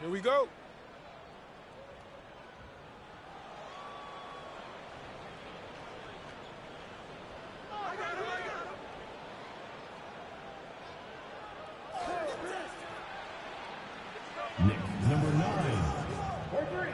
Here we go. Nick, number 9. For 3.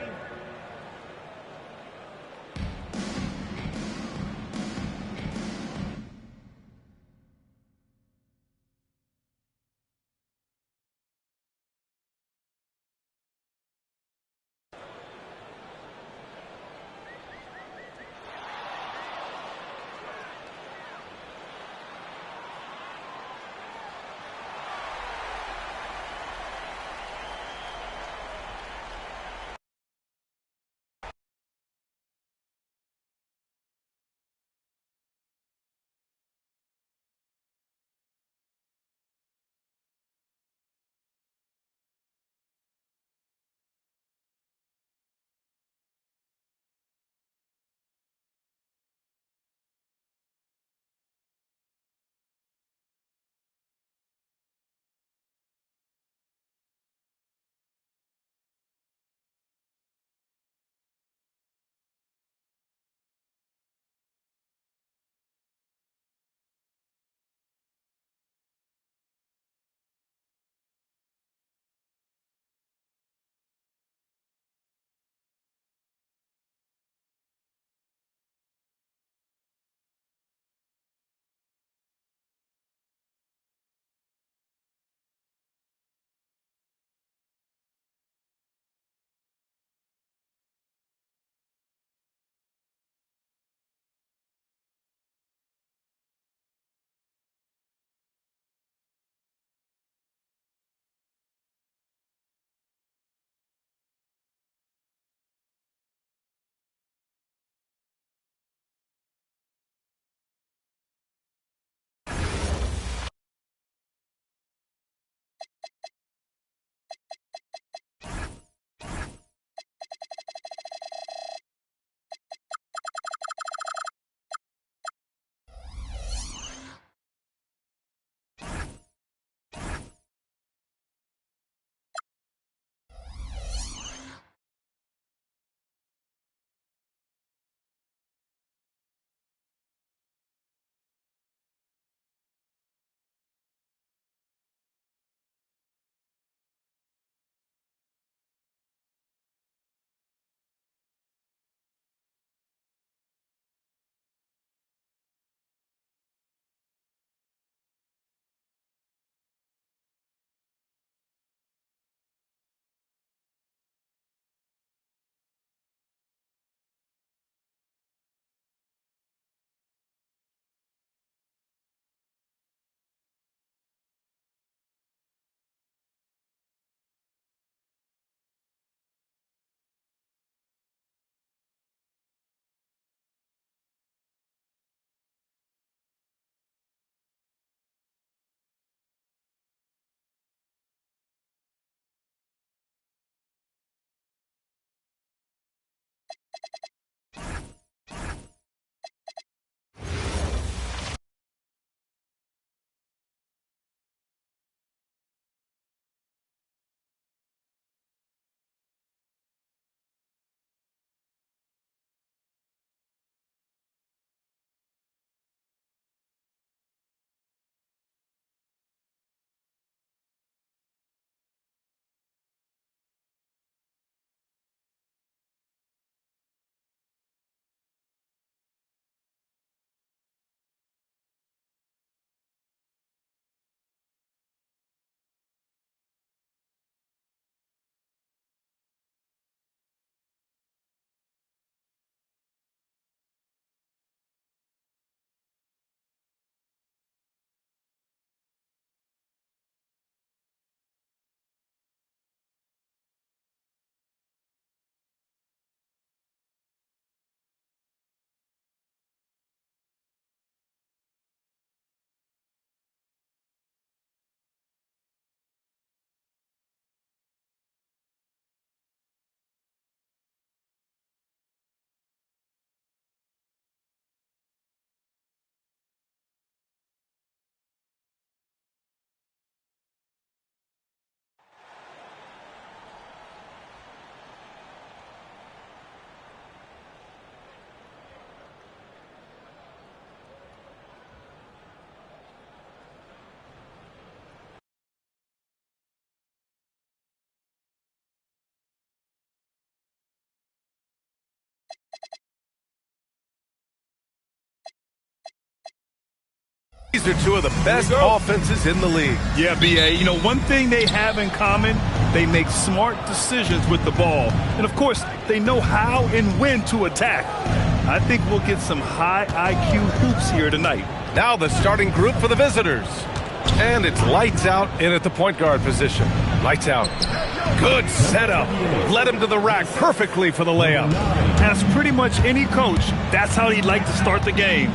These are two of the best offenses in the league. Yeah, B.A. You know, one thing they have in common, they make smart decisions with the ball. And, of course, they know how and when to attack. I think we'll get some high IQ hoops here tonight. Now the starting group for the visitors. And it's lights out in at the point guard position. Lights out. Good setup. Led him to the rack perfectly for the layup. As pretty much any coach, that's how he'd like to start the game.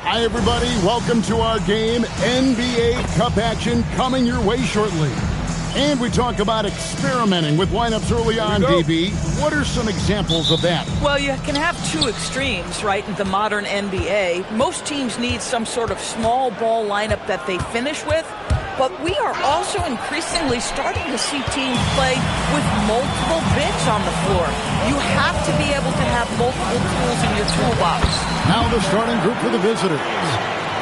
Hi, everybody. Welcome to our game. NBA Cup action coming your way shortly. And we talk about experimenting with lineups early on, DB. What are some examples of that? Well, you can have two extremes, right, in the modern NBA. Most teams need some sort of small ball lineup that they finish with. But we are also increasingly starting to see teams play with multiple bigs on the floor. You have to be able to have multiple tools in your toolbox. Now the starting group for the visitors.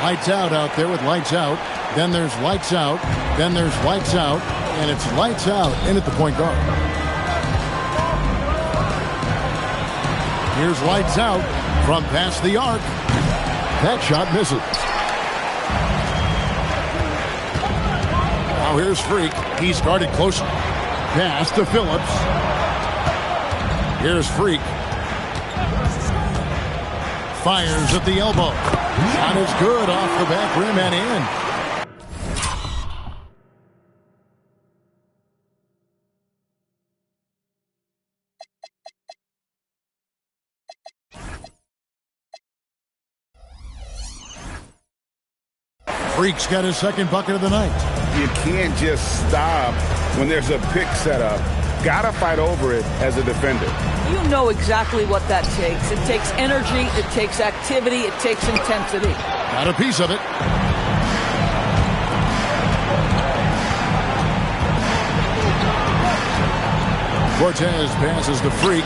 Lights out there with lights out. Then there's lights out. Then there's lights out. And it's lights out in at the point guard. Here's lights out from past the arc. That shot misses. Now here's Freak. He started closer. Pass to Phillips. Here's Freak. Fires at the elbow. Shot is good off the back rim and in. Freak's got his second bucket of the night. You can't just stop when there's a pick set up. Gotta fight over it as a defender. You know exactly what that takes. It takes energy, it takes activity, it takes intensity. Got a piece of it. Cortez passes to Freak.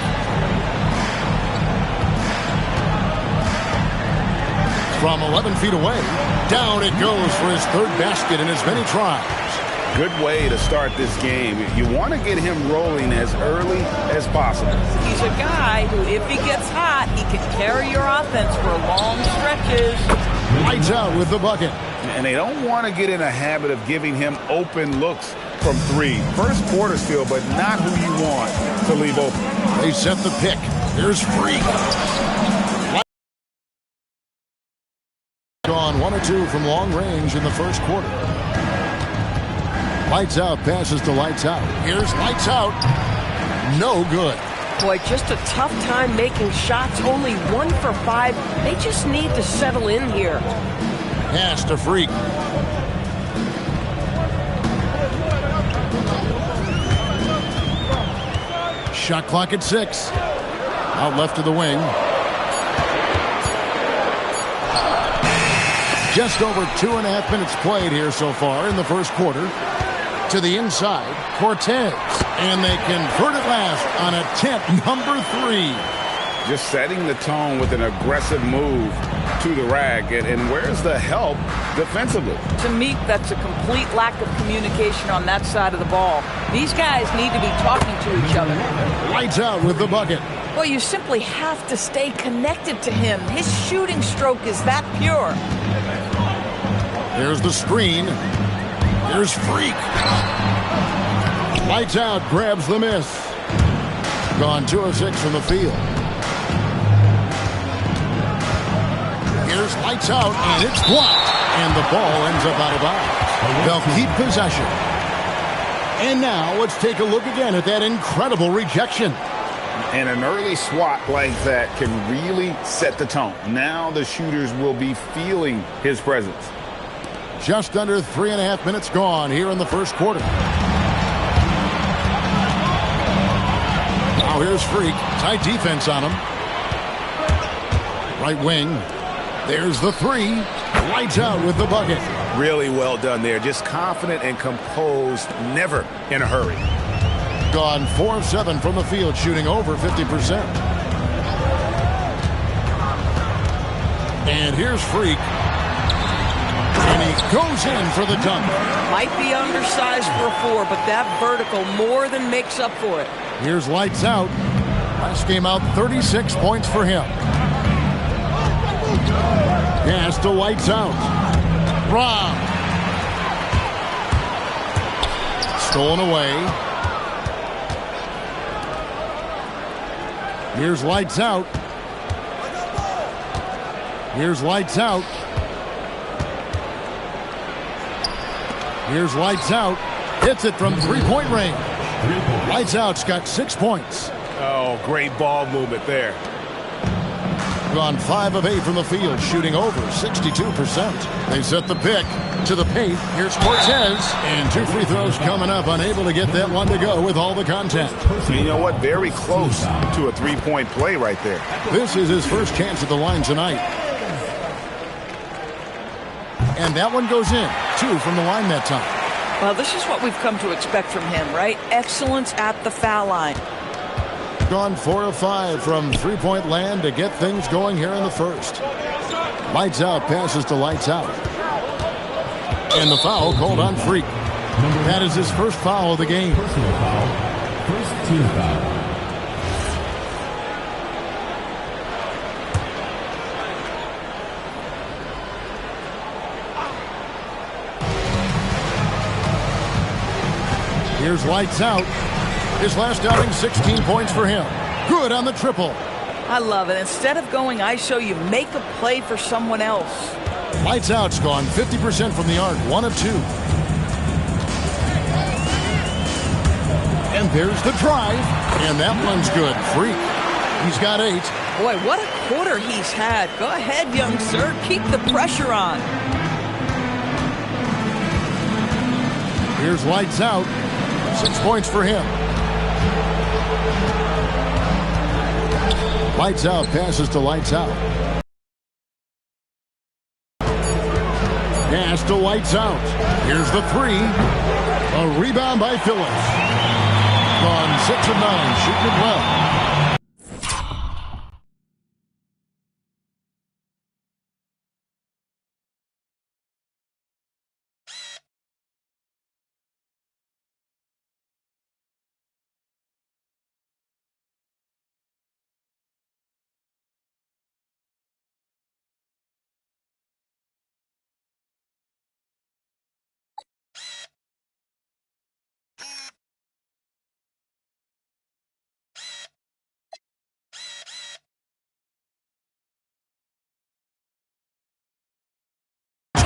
From 11 feet away, down it goes for his third basket in as many tries. Good way to start this game. You want to get him rolling as early as possible. He's a guy who, if he gets hot, he can carry your offense for long stretches. Lights out with the bucket. And they don't want to get in a habit of giving him open looks from three. First quarter still, but not who you want to leave open. They set the pick. Here's Freak. Gone 1 or 2 from long range in the first quarter. Lights out passes to lights out. Here's lights out. No good. Boy, just a tough time making shots. Only 1 for 5. They just need to settle in here. Pass to Freak. Shot clock at 6. Out left to the wing. Just over 2.5 minutes played here so far in the first quarter. To the inside, Cortez. And they convert it last on attempt number 3. Just setting the tone with an aggressive move to the rack. And where's the help defensively? To me, that's a complete lack of communication on that side of the ball. These guys need to be talking to each other. Lights out with the bucket. Well, you simply have to stay connected to him. His shooting stroke is that pure. Here's the screen. Here's Freak. Lights out, grabs the miss. Gone 2 of 6 from the field. Here's lights out, and it's blocked. And the ball ends up out of bounds. They'll keep possession. And now let's take a look again at that incredible rejection. And an early swat like that can really set the tone. Now the shooters will be feeling his presence. Just under 3.5 minutes gone here in the first quarter. Now here's Freak. Tight defense on him. Right wing. There's the 3. Lights out with the bucket. Really well done there. Just confident and composed. Never in a hurry. Gone 4 of 7 from the field, shooting over 50%. And here's Freak. And he goes in for the dunk. Might be undersized for a 4, but that vertical more than makes up for it. Here's lights out. Last game out, 36 points for him. Pass to lights out. Rob. Stolen away. Here's lights out. Here's lights out. Here's lights out. Hits it from 3-point range. Lights out's got 6 points. Oh, great ball movement there. Gone 5 of 8 from the field, shooting over 62%. They set the pick to the paint. Here's Cortez. And 2 free throws coming up. Unable to get that one to go with all the contact. You know what? Very close to a 3-point play right there. This is his first chance at the line tonight. And that one goes in. 2 from the line that time. Well, this is what we've come to expect from him, right? Excellence at the foul line. Gone 4 of 5 from 3-point land to get things going here in the first. Lights out passes to lights out. And the foul called on Freak. That is his first foul of the game. Personal foul. First team foul. Here's lights out. His last outing, 16 points for him. Good on the triple. I love it. Instead of going ISO, you make a play for someone else. Lights out's gone 50% from the arc, 1 of 2. And there's the drive. And that one's good. Freak. He's got 8. Boy, what a quarter he's had. Go ahead, young sir. Keep the pressure on. Here's lights out. 6 points for him. Lights out passes to lights out. Pass to lights out. Here's the 3. A rebound by Phillips. Gone 6 of 9, shooting it well.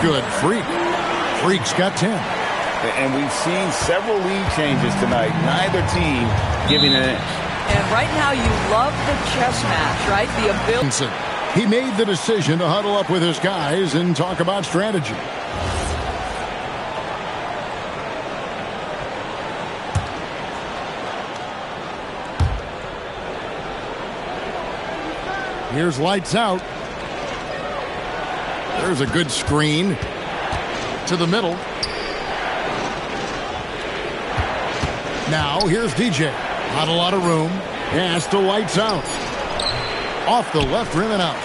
Good. Freak's got 10. And we've seen several lead changes tonight. Neither team giving an inch. And right now you love the chess match, right? The ability. He made the decision to huddle up with his guys and talk about strategy. Here's lights out. There's a good screen to the middle. Now here's DJ. Not a lot of room. Pass to lights out. Off the left rim and out.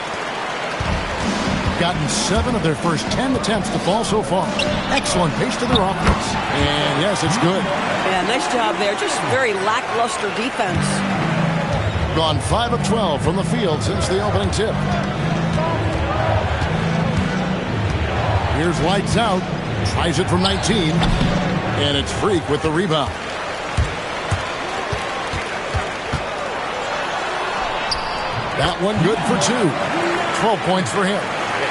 Gotten 7 of their first 10 attempts to fall so far. Excellent pace to their offense. And yes, it's good. Yeah, nice job there. Just very lackluster defense. Gone 5 of 12 from the field since the opening tip. Here's lights out. Tries it from 19. And it's Freak with the rebound. That one good for 2. 12 points for him.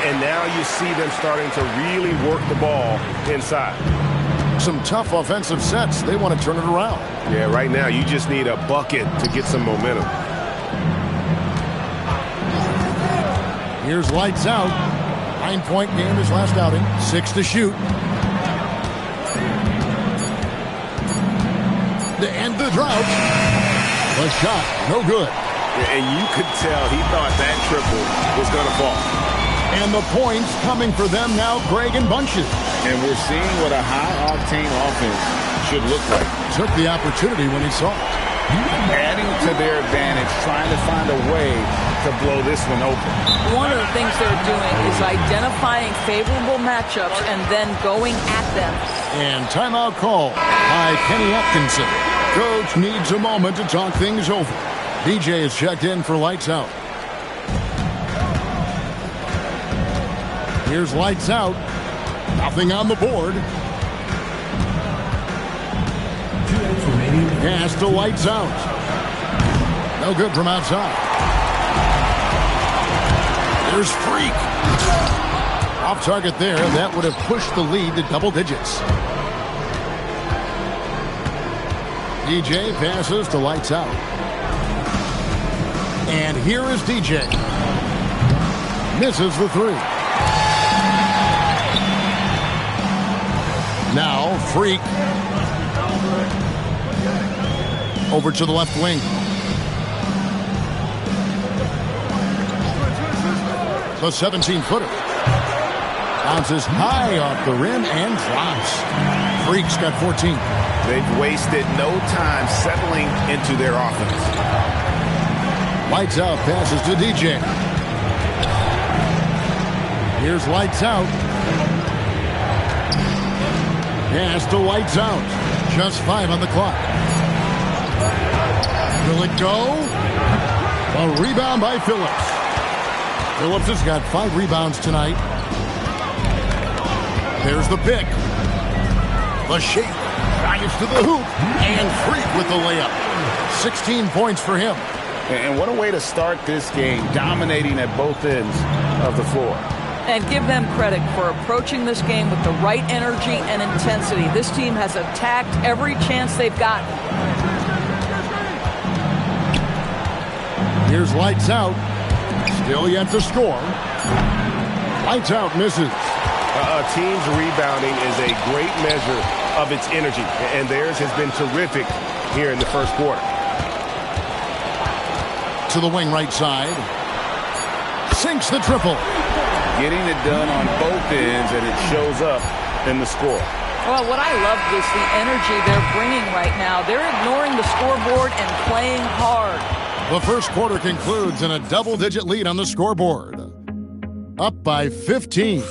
And now you see them starting to really work the ball inside. Some tough offensive sets. They want to turn it around. Yeah, right now you just need a bucket to get some momentum. Here's lights out. 9-point game his last outing. 6 to shoot. To end the drought. The shot, no good. And you could tell he thought that triple was going to fall. And the points coming for them now, Greg and bunches. And we're seeing what a high-octane offense should look like. Took the opportunity when he saw it. Adding to their advantage, trying to find a way to blow this one open. One of the things they're doing is identifying favorable matchups and then going at them. And timeout call by Kenny Atkinson. Coach needs a moment to talk things over. DJ is checked in for lights out. Here's lights out. Nothing on the board. Pass to lights out. No good from outside. There's Freak. Off target there. That would have pushed the lead to double digits. DJ passes to lights out. And here is DJ. Misses the 3. Now Freak. Over to the left wing. The 17-footer. Bounces high off the rim and drops. Freak's got 14. They've wasted no time settling into their offense. Lights out passes to DJ. Here's lights out. Pass to lights out. Just 5 on the clock. Will it go? A rebound by Phillips. Phillips has got 5 rebounds tonight. There's the pick. The shake. Drives to the hoop. And Freak with the layup. 16 points for him. And what a way to start this game, dominating at both ends of the floor. And give them credit for approaching this game with the right energy and intensity. This team has attacked every chance they've gotten. Here's Lights Out. Still yet to score. Lights Out misses. A team's rebounding is a great measure of its energy, and theirs has been terrific here in the first quarter. To the wing right side. Sinks the triple. Getting it done on both ends, and it shows up in the score. Well, what I love is the energy they're bringing right now. They're ignoring the scoreboard and playing hard. The first quarter concludes in a double-digit lead on the scoreboard. Up by 15.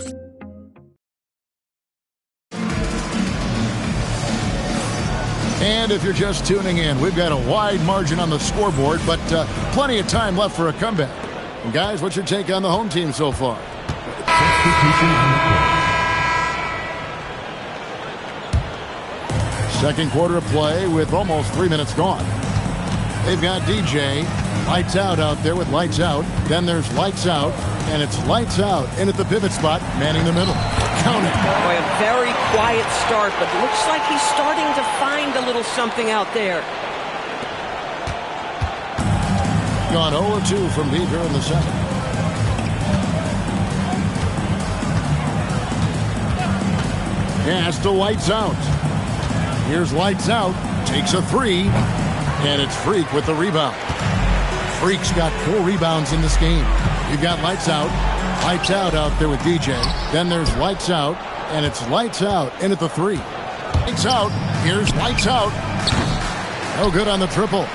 And if you're just tuning in, we've got a wide margin on the scoreboard, but plenty of time left for a comeback. And guys, what's your take on the home team so far? Second quarter of play with almost 3 minutes gone. They've got DJ, Lights Out there with Lights Out. Then there's Lights Out, and it's Lights Out in at the pivot spot, manning the middle. Count it. Boy, a very quiet start, but looks like he's starting to find a little something out there. Gone 0-2 from Beaver in the second. Pass to Lights Out. Here's Lights Out. Takes a three. And it's Freak with the rebound. Freak's got 4 rebounds in this game. You've got Lights Out out there with DJ. Then there's Lights Out, and it's Lights Out in at the 3. Lights Out. Here's Lights Out. No good on the triple.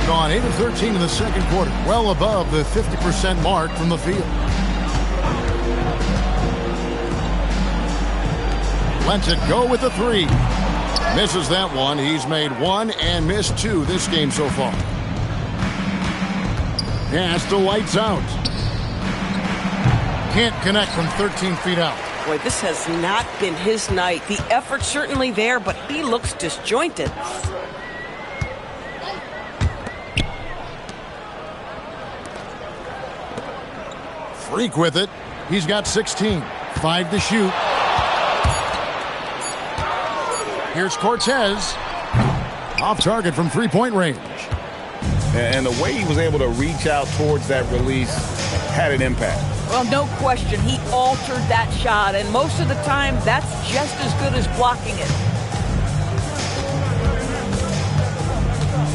Gone 8 of 13 in the second quarter. Well above the 50% mark from the field. Lets it go with the 3. Misses that one. He's made 1 and missed 2 this game so far. Pass to Lights Out. Can't connect from 13 feet out. Boy, this has not been his night. The effort's certainly there, but he looks disjointed. Freak with it. He's got 16. 5 to shoot. Here's Cortez. Off target from three-point range. And the way he was able to reach out towards that release had an impact. Well, no question. He altered that shot, and most of the time, that's just as good as blocking it.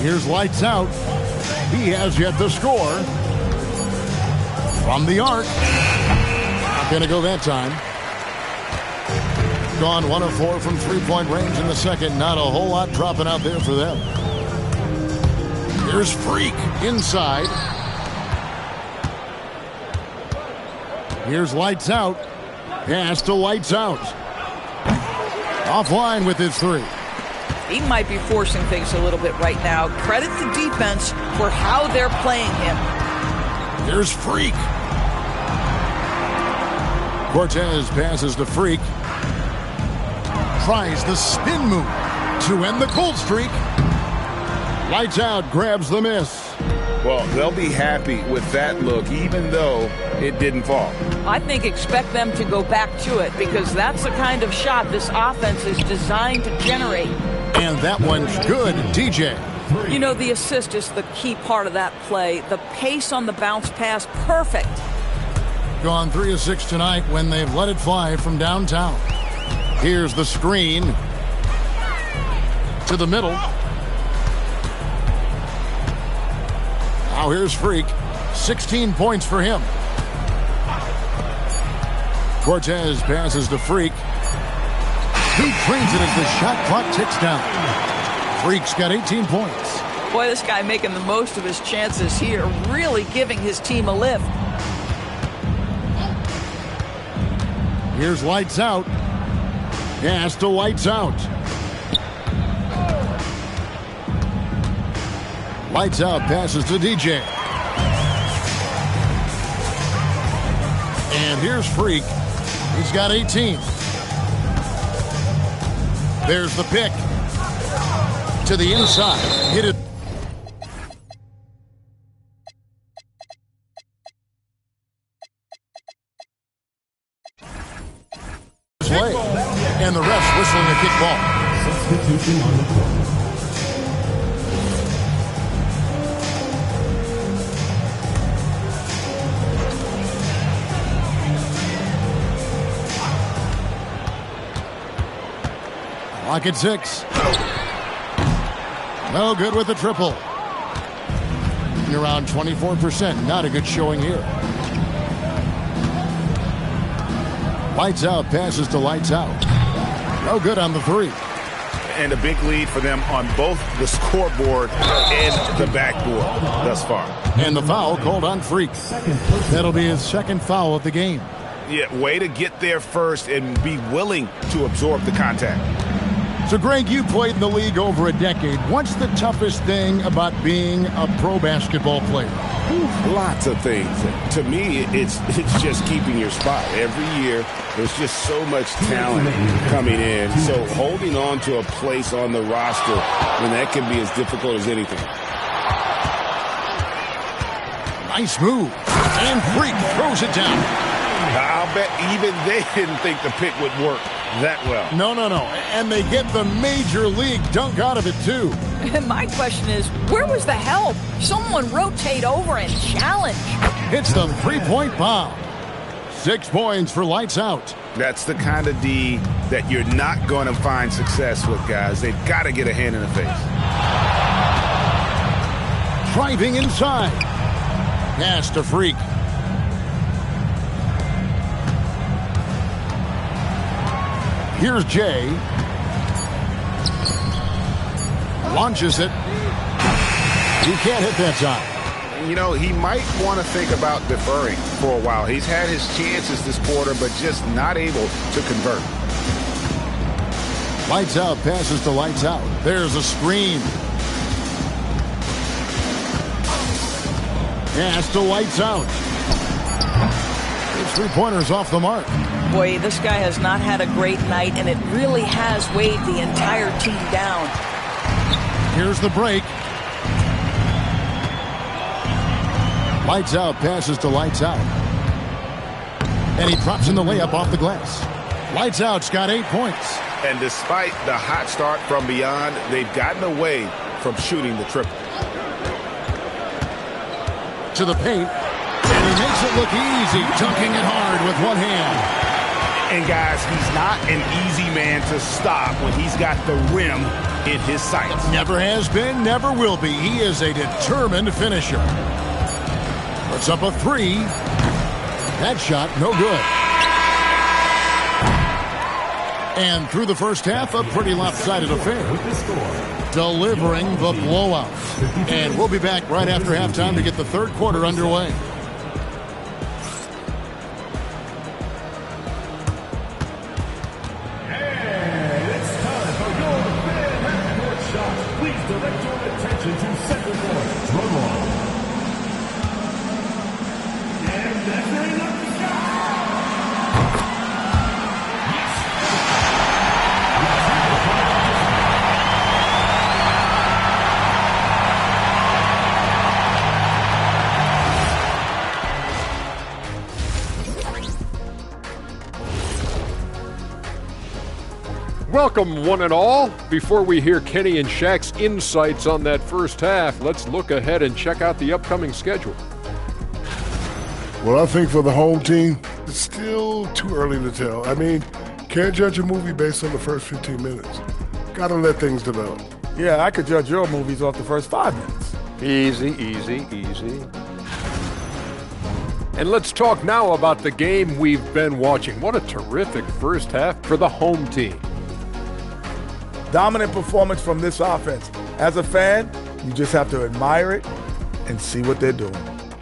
Here's Lights Out. He has yet to score. From the arc. Not going to go that time. Gone 1 of 4 from three-point range in the second. Not a whole lot dropping out there for them. Here's Freak inside. Here's Lights Out. Pass to Lights Out. Offline with his 3. He might be forcing things a little bit right now. Credit the defense for how they're playing him. Here's Freak. Cortez passes to Freak. Tries the spin move to end the cold streak. Lights Out grabs the miss. Well, they'll be happy with that look, even though it didn't fall. I think expect them to go back to it because that's the kind of shot this offense is designed to generate. And that one's good, DJ. You know, the assist is the key part of that play. The pace on the bounce pass, perfect. Gone 3 of 6 tonight when they've let it fly from downtown. Here's the screen. To the middle. Now here's Freak. 16 points for him. Cortez passes to Freak. He trains it as the shot clock ticks down. Freak's got 18 points. Boy, this guy making the most of his chances here, really giving his team a lift. Here's Lights Out. Pass to Lights Out. Lights Out passes to DJ. And here's Freak. He's got 18. There's the pick. To the inside. Hit it. Play. And the refs whistling a kick ball. Substitution on the court. Clock at 6. No good with the triple. Around 24%. Not a good showing here. Lights out, passes to lights out. No good on the 3. And a big lead for them on both the scoreboard and the backboard thus far. And the foul called on Freak. That'll be his second foul of the game. Yeah, way to get there first and be willing to absorb the contact. So, Greg, you played in the league over a decade. What's the toughest thing about being a pro basketball player? Lots of things. To me, it's just keeping your spot. Every year, there's just so much talent coming in. So holding on to a place on the roster, when that can be as difficult as anything. Nice move. And Freak throws it down. I'll bet even they didn't think the pick would work that well. No. And they get the major league dunk out of it, too. And my question is, where was the help? Someone rotate over and challenge. Hits the three-point bomb. 6 points for lights out. That's the kind of D that you're not going to find success with, guys. They've got to get a hand in the face. Driving inside. Pass to Freak. Here's Jay. Launches it. He can't hit that time. You know, he might want to think about deferring for a while. He's had his chances this quarter, but just not able to convert. Lights out, passes to lights out. There's a screen. Pass to lights out. His three-pointer's off the mark. Boy, this guy has not had a great night, and it really has weighed the entire team down. Here's the break. Lights out, passes to lights out. And he drops in the layup off the glass. Lights out's got 8 points. And despite the hot start from beyond, they've gotten away from shooting the triple. To the paint. And he makes it look easy, dunking it hard with one hand. And guys, he's not an easy man to stop when he's got the rim in his sights. Never has been, never will be. He is a determined finisher. Puts up a 3. That shot, no good. And through the first half, a pretty lopsided affair. Delivering the blowout. And we'll be back right after halftime to get the third quarter underway. Welcome, one and all. Before we hear Kenny and Shaq's insights on that first half, let's look ahead and check out the upcoming schedule. Well, I think for the home team, it's still too early to tell. I mean, can't judge a movie based on the first 15 minutes. Got to let things develop. Yeah, I could judge your movies off the first 5 minutes. Easy. And let's talk now about the game we've been watching. What a terrific first half for the home team. Dominant performance from this offense. As a fan, you just have to admire it and see what they're doing.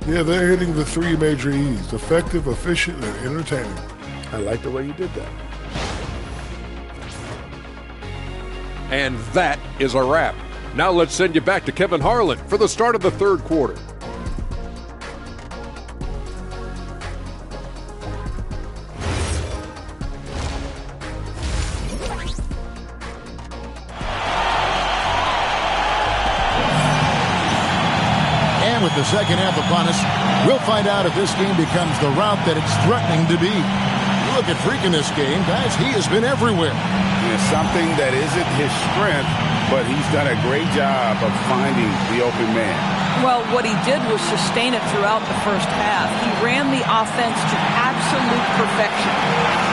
Yeah, they're hitting the 3 major E's: effective, efficient, and entertaining. I like the way you did that. And that is a wrap. Now let's send you back to Kevin Harlan for the start of the third quarter. with the second half upon us. We'll find out if this game becomes the route that it's threatening to be. You look at Freak in this game, guys, he has been everywhere. It's something that isn't his strength, but he's done a great job of finding the open man. Well, what he did was sustain it throughout the first half. He ran the offense to absolute perfection.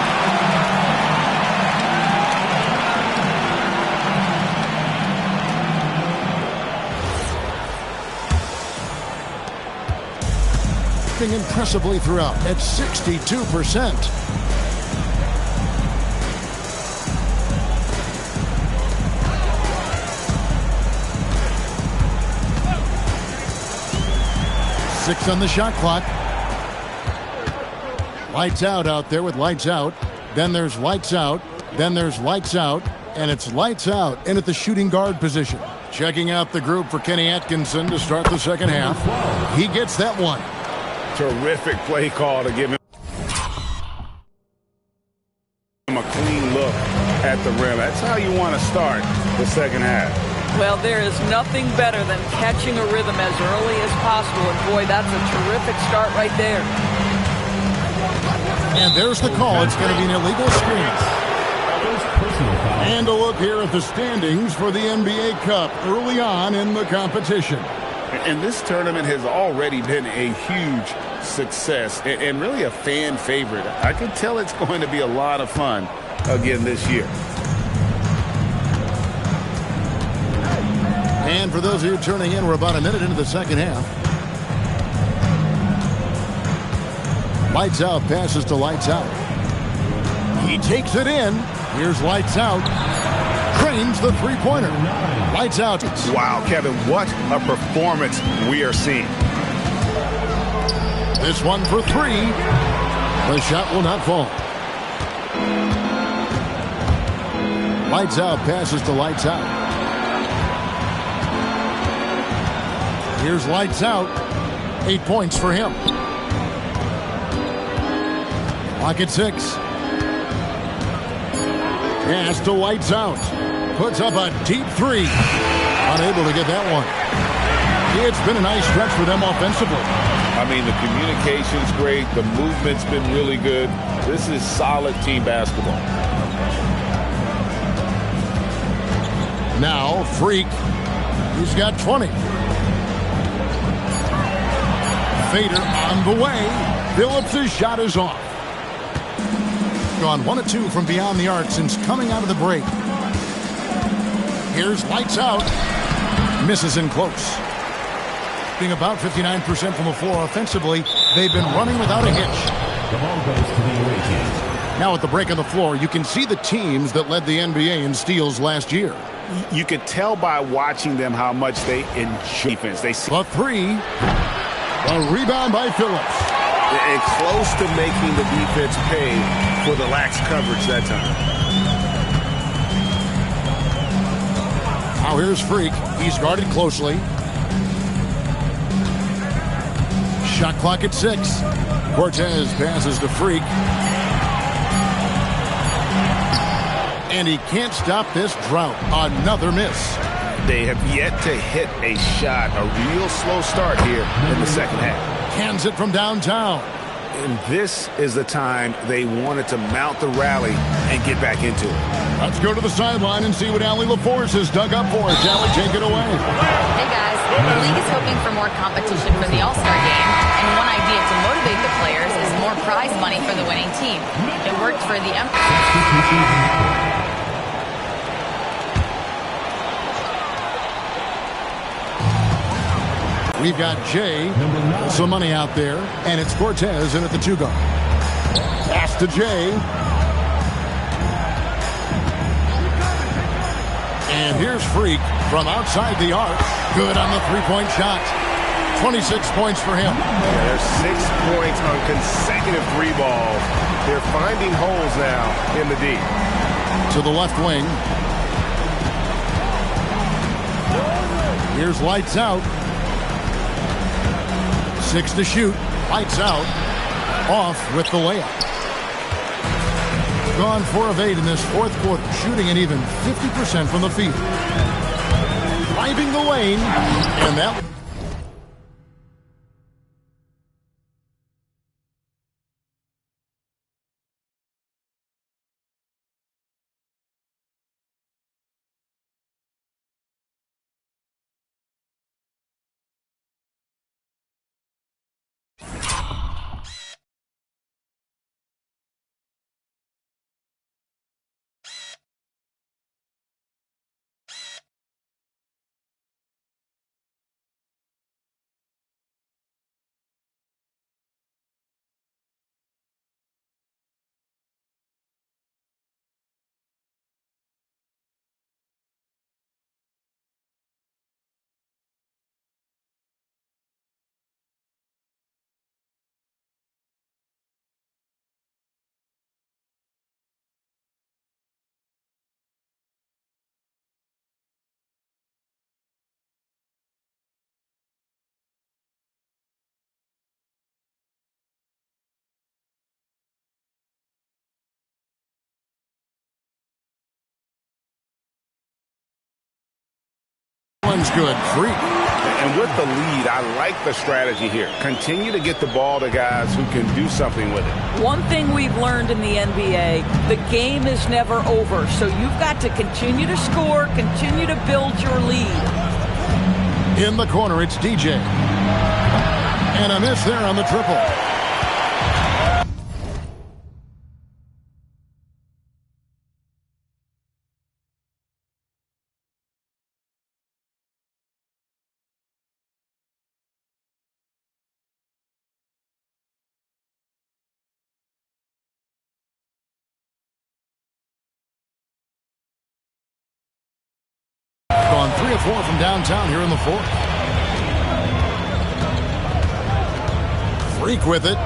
Impressively throughout at 62%. Six on the shot clock. Lights out there with lights out. Then there's lights out. Then there's lights out. And it's lights out in at the shooting guard position. Checking out the group for Kenny Atkinson to start the second half. He gets that one. Terrific play call to give him a clean look at the rim. That's how you want to start the second half. Well, there is nothing better than catching a rhythm as early as possible. And boy, that's a terrific start right there. And there's the call. It's going to be an illegal screen. And a look here at the standings for the NBA Cup early on in the competition. And this tournament has already been a huge success and really a fan favorite. I can tell it's going to be a lot of fun again this year. And for those of you turning in, we're about a minute into the second half. Lights out, passes to lights out. He takes it in. Here's lights out. Cranes the three-pointer. Lights out. Wow, Kevin, what a performance we are seeing. This one for three. The shot will not fall. Lights out, passes to lights out. Here's lights out. 8 points for him. Clock at 6. Pass to lights out. Puts up a deep three. Unable to get that one. It's been a nice stretch for them offensively. I mean, the communication's great. The movement's been really good. This is solid team basketball. Now, Freak. He's got 20. Fader on the way. Phillips' shot is off. Gone 1 of 2 from beyond the arc since coming out of the break. Here's lights out. Misses in close. Being about 59% from the floor offensively, they've been running without a hitch. The ball goes to the away team. Now at the break on the floor, you can see the teams that led the NBA in steals last year. You could tell by watching them how much they enjoy defense. They see the three. A rebound by Phillips. And close to making the defense pay for the lax coverage that time. Now here's Freak. He's guarded closely. Shot clock at 6. Cortez passes to Freak. And he can't stop this drought. Another miss. They have yet to hit a shot. A real slow start here in the second half. Cans it from downtown. And this is the time they wanted to mount the rally and get back into it. Let's go to the sideline and see what Allie LaForce has dug up for us. Allie, take it away. Hey, guys. The league is hoping for more competition for the All-Star game. And one idea to motivate the players is more prize money for the winning team. It worked for the We've got Jay, some money out there, and it's Cortez in at the 2 guard. Pass to Jay. And here's Freak from outside the arc. Good on the three-point shot. 26 points for him. Yeah, there's 6 points on consecutive 3 balls. They're finding holes now in the D. To the left wing. Here's lights out. 6 to shoot. Lights out. Off with the layup. Gone 4 of 8 in this fourth quarter. Shooting an even 50% from the field. 5 driving the lane. And that... is good. Freak. And with the lead, I like the strategy here. Continue to get the ball to guys who can do something with it. One thing we've learned in the NBA, the game is never over. So you've got to continue to score, continue to build your lead. In the corner, it's DJ. And a miss there on the triple. Gone 3 of 4 from downtown here in the fourth. Freak with it.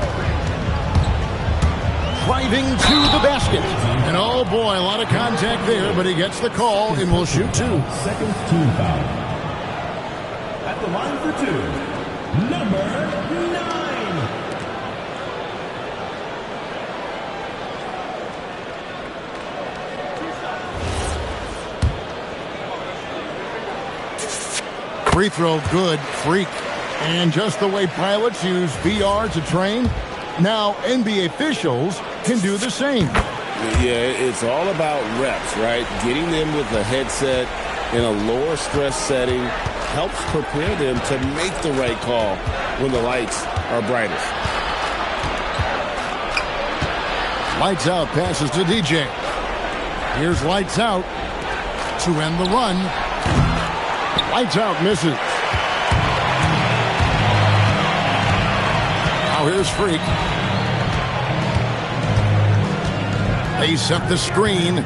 Driving to the basket. And oh boy, a lot of contact there, but he gets the call and will shoot 2. Second team foul. At the line for 2, number 9. Free throw good. Freak. And just the way pilots use VR to train, now NBA officials can do the same. Yeah, it's all about reps, right? Getting them with a headset in a lower stress setting helps prepare them to make the right call when the lights are brightest. Lights out passes to DJ. Here's lights out to end the run. Lights out misses. Now here's Freak. They set the screen.